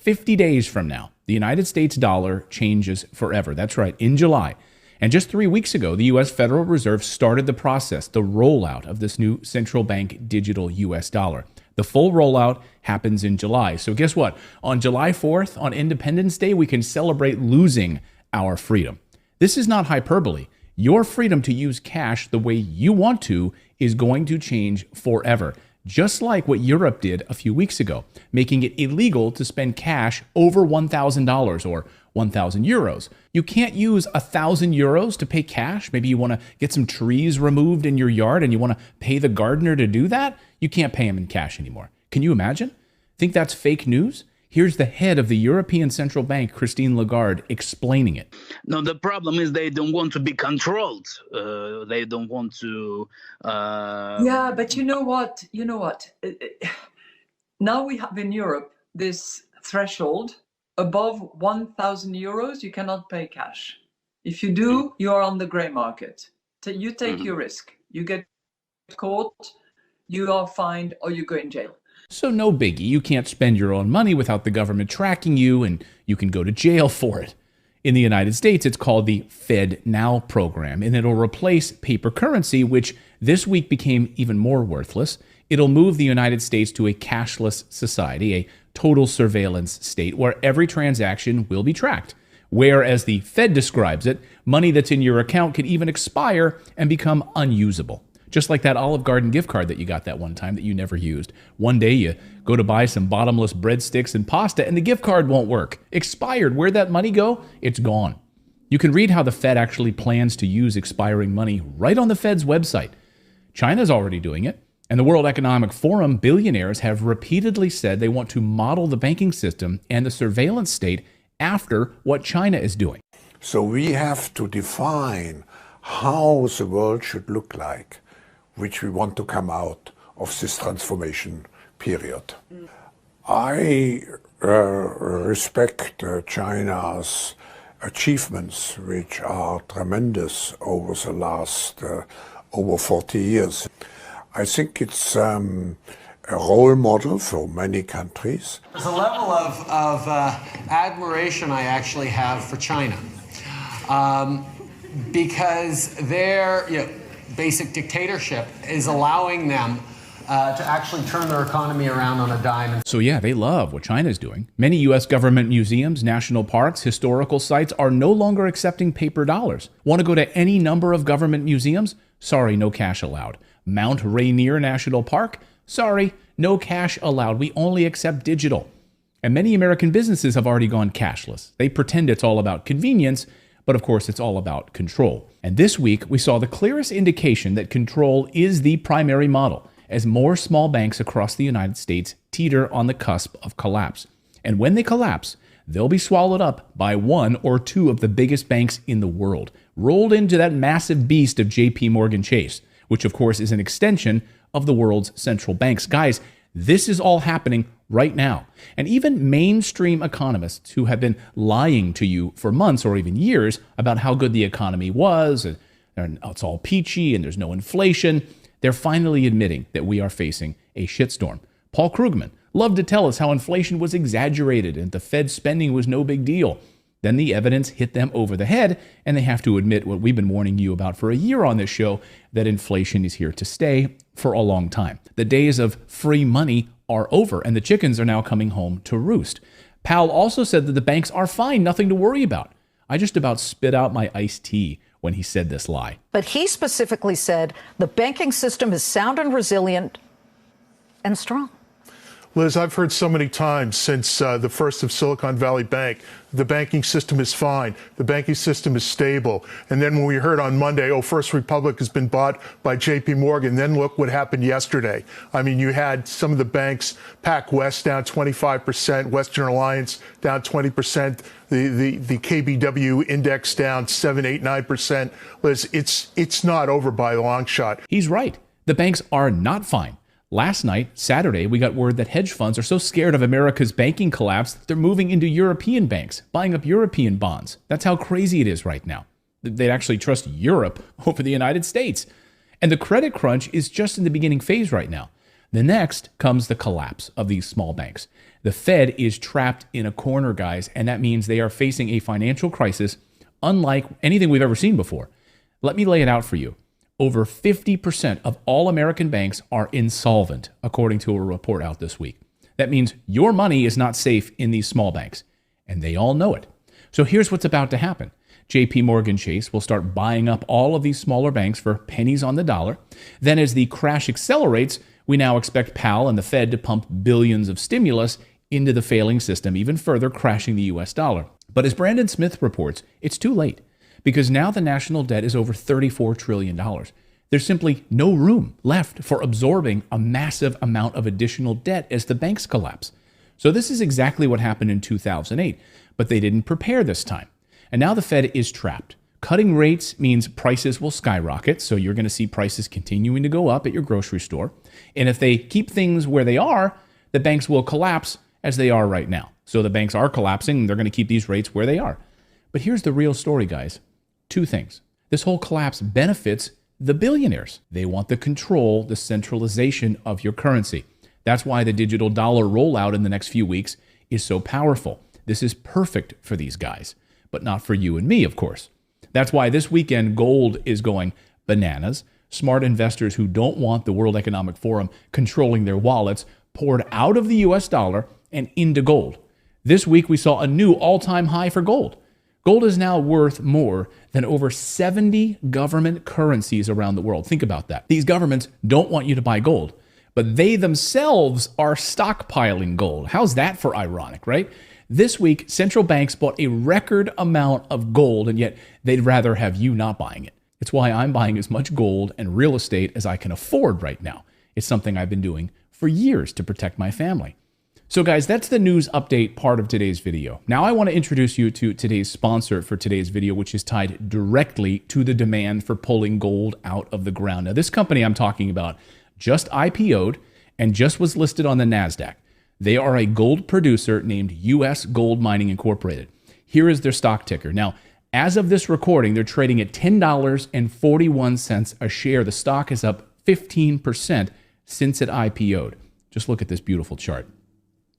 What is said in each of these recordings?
50 days from now, the United States dollar changes forever. That's right, in July. And just 3 weeks ago, the U.S. Federal Reserve started the process, the rollout of this new central bank digital U.S. dollar. The full rollout happens in July. So guess what? On July 4th, on Independence Day, we can celebrate losing our freedom. This is not hyperbole. Your freedom to use cash the way you want to is going to change forever. Just like what Europe did a few weeks ago, making it illegal to spend cash over $1,000 or 1,000 euros. You can't use 1,000 euros to pay cash. Maybe you want to get some trees removed in your yard and you want to pay the gardener to do that. You can't pay him in cash anymore. Can you imagine? Think that's fake news? Here's the head of the European Central Bank, Christine Lagarde, explaining it. No, the problem is they don't want to be controlled. They don't want to... Yeah, but you know what? Now we have in Europe this threshold. Above 1,000 euros, you cannot pay cash. If you do, you are on the gray market. You take your risk. You get caught, you are fined, or you go in jail. So no biggie. You can't spend your own money without the government tracking you, and you can go to jail for it. In the United States, it's called the Fed Now program, and it'll replace paper currency, which this week became even more worthless. It'll move the United States to a cashless society, a total surveillance state where every transaction will be tracked. Where, as the Fed describes it, money that's in your account could even expire and become unusable. Just like that Olive Garden gift card that you got that one time that you never used. One day you go to buy some bottomless breadsticks and pasta and the gift card won't work. Expired. Where'd that money go? It's gone. You can read how the Fed actually plans to use expiring money right on the Fed's website. China's already doing it. And the World Economic Forum billionaires have repeatedly said they want to model the banking system and the surveillance state after what China is doing. So we have to define how the world should look like, which we want to come out of this transformation period. I respect China's achievements, which are tremendous over the last over 40 years. I think it's a role model for many countries. There's a level of admiration I actually have for China because their basic dictatorship is allowing them to actually turn their economy around on a dime. So yeah, they love what China's doing. Many U.S. government museums, national parks, historical sites are no longer accepting paper dollars. Want to go to any number of government museums? Sorry, no cash allowed. Mount Rainier National Park? Sorry, no cash allowed. We only accept digital. And many American businesses have already gone cashless. They pretend it's all about convenience, but of course it's all about control. And this week, we saw the clearest indication that control is the primary model, as more small banks across the United States teeter on the cusp of collapse. And when they collapse, they'll be swallowed up by one or two of the biggest banks in the world, rolled into that massive beast of JP Morgan Chase, which of course is an extension of the world's central banks. Guys, this is all happening right now. And even mainstream economists who have been lying to you for months or even years about how good the economy was, and it's all peachy and there's no inflation, they're finally admitting that we are facing a shitstorm. Paul Krugman loved to tell us how inflation was exaggerated and the Fed spending was no big deal. Then the evidence hit them over the head, and they have to admit what we've been warning you about for a year on this show, that inflation is here to stay for a long time. The days of free money are over, and the chickens are now coming home to roost. Powell also said that the banks are fine, nothing to worry about. I just about spit out my iced tea when he said this lie. But he specifically said the banking system is sound and resilient and strong. Liz, I've heard so many times since the first of Silicon Valley Bank, the banking system is fine, the banking system is stable. And then when we heard on Monday, First Republic has been bought by JP Morgan, then look what happened yesterday. I mean, you had some of the banks, PacWest down 25%, Western Alliance down 20%, the KBW index down 7, 8, 9%. Liz, it's not over by a long shot. He's right. The banks are not fine. Last night, Saturday, we got word that hedge funds are so scared of America's banking collapse that they're moving into European banks, buying up European bonds. That's how crazy it is right now. They'd actually trust Europe over the United States. And the credit crunch is just in the beginning phase right now. The next comes the collapse of these small banks. The Fed is trapped in a corner, guys, and that means they are facing a financial crisis unlike anything we've ever seen before. Let me lay it out for you. Over 50% of all American banks are insolvent, according to a report out this week. That means your money is not safe in these small banks, and they all know it. So here's what's about to happen. JP Morgan Chase will start buying up all of these smaller banks for pennies on the dollar. Then as the crash accelerates, we now expect Powell and the Fed to pump billions of stimulus into the failing system, even further crashing the US dollar. But as Brandon Smith reports, it's too late because now the national debt is over $34 trillion. There's simply no room left for absorbing a massive amount of additional debt as the banks collapse. So this is exactly what happened in 2008, but they didn't prepare this time. And now the Fed is trapped. Cutting rates means prices will skyrocket, so you're going to see prices continuing to go up at your grocery store. And if they keep things where they are, the banks will collapse as they are right now. So the banks are collapsing, and they're going to keep these rates where they are. But here's the real story, guys. Two things. This whole collapse benefits the billionaires. They want the control, the centralization of your currency. That's why the digital dollar rollout in the next few weeks is so powerful. This is perfect for these guys, but not for you and me, of course. That's why this weekend gold is going bananas. Smart investors who don't want the World Economic Forum controlling their wallets poured out of the US dollar and into gold. This week we saw a new all-time high for gold. Gold is now worth more than over 70 government currencies around the world. Think about that. These governments don't want you to buy gold, but they themselves are stockpiling gold. How's that for ironic, right? This week, central banks bought a record amount of gold, and yet they'd rather have you not buying it. It's why I'm buying as much gold and real estate as I can afford right now. It's something I've been doing for years to protect my family. So guys, that's the news update part of today's video. Now I want to introduce you to today's sponsor for today's video, which is tied directly to the demand for pulling gold out of the ground. Now this company I'm talking about just IPO'd and just was listed on the NASDAQ. They are a gold producer named US Gold Mining Incorporated. Here is their stock ticker. Now, as of this recording, they're trading at $10.41 a share. The stock is up 15% since it IPO'd. Just look at this beautiful chart.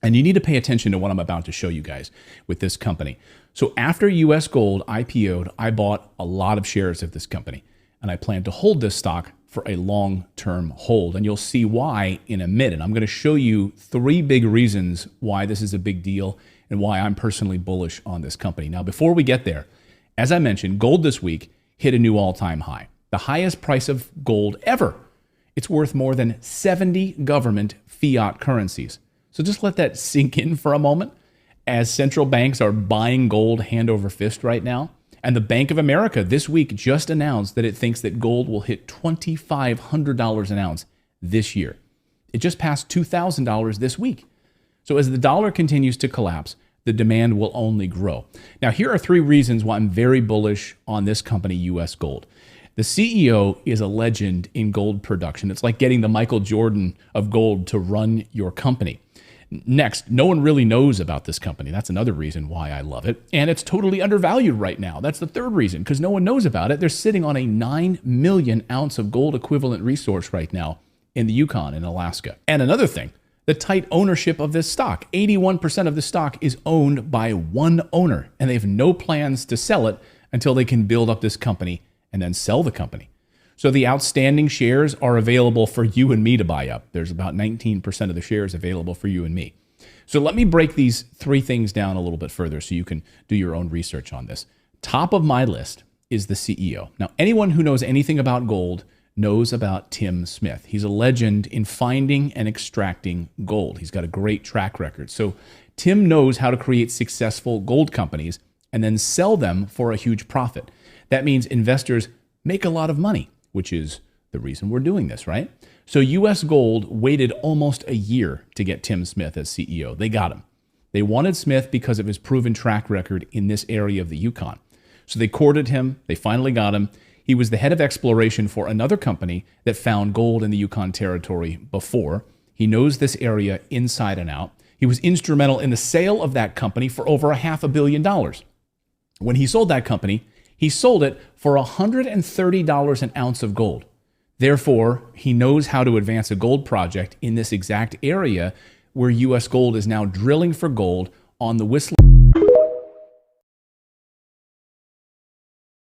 And you need to pay attention to what I'm about to show you guys with this company. So after US Gold IPO'd, I bought a lot of shares of this company, and I plan to hold this stock for a long-term hold. And you'll see why in a minute. I'm going to show you 3 big reasons why this is a big deal and why I'm personally bullish on this company. Now, before we get there, as I mentioned, gold this week hit a new all-time high, the highest price of gold ever. It's worth more than 70 government fiat currencies. So just let that sink in for a moment as central banks are buying gold hand over fist right now. And the Bank of America this week just announced that it thinks that gold will hit $2,500 an ounce this year. It just passed $2,000 this week. So as the dollar continues to collapse, the demand will only grow. Now, here are 3 reasons why I'm very bullish on this company, US Gold. The CEO is a legend in gold production. It's like getting the Michael Jordan of gold to run your company. Next, no one really knows about this company. That's another reason why I love it. And it's totally undervalued right now. That's the 3rd reason, because no one knows about it. They're sitting on a 9 million ounce of gold equivalent resource right now in the Yukon in Alaska. And another thing, the tight ownership of this stock. 81% of the stock is owned by one owner, and they have no plans to sell it until they can build up this company and then sell the company. So the outstanding shares are available for you and me to buy up. There's about 19% of the shares available for you and me. So let me break these 3 things down a little bit further so you can do your own research on this. Top of my list is the CEO. Now, anyone who knows anything about gold knows about Tim Smith. He's a legend in finding and extracting gold. He's got a great track record. So Tim knows how to create successful gold companies and then sell them for a huge profit. That means investors make a lot of money, which is the reason we're doing this, right? So US Gold waited almost a year to get Tim Smith as CEO. They got him. They wanted Smith because of his proven track record in this area of the Yukon. So they courted him. They finally got him. He was the head of exploration for another company that found gold in the Yukon Territory before. He knows this area inside and out. He was instrumental in the sale of that company for over $500 million. When he sold that company, he sold it for $130 an ounce of gold. Therefore, he knows how to advance a gold project in this exact area where U.S. Gold is now drilling for gold on the Whistler.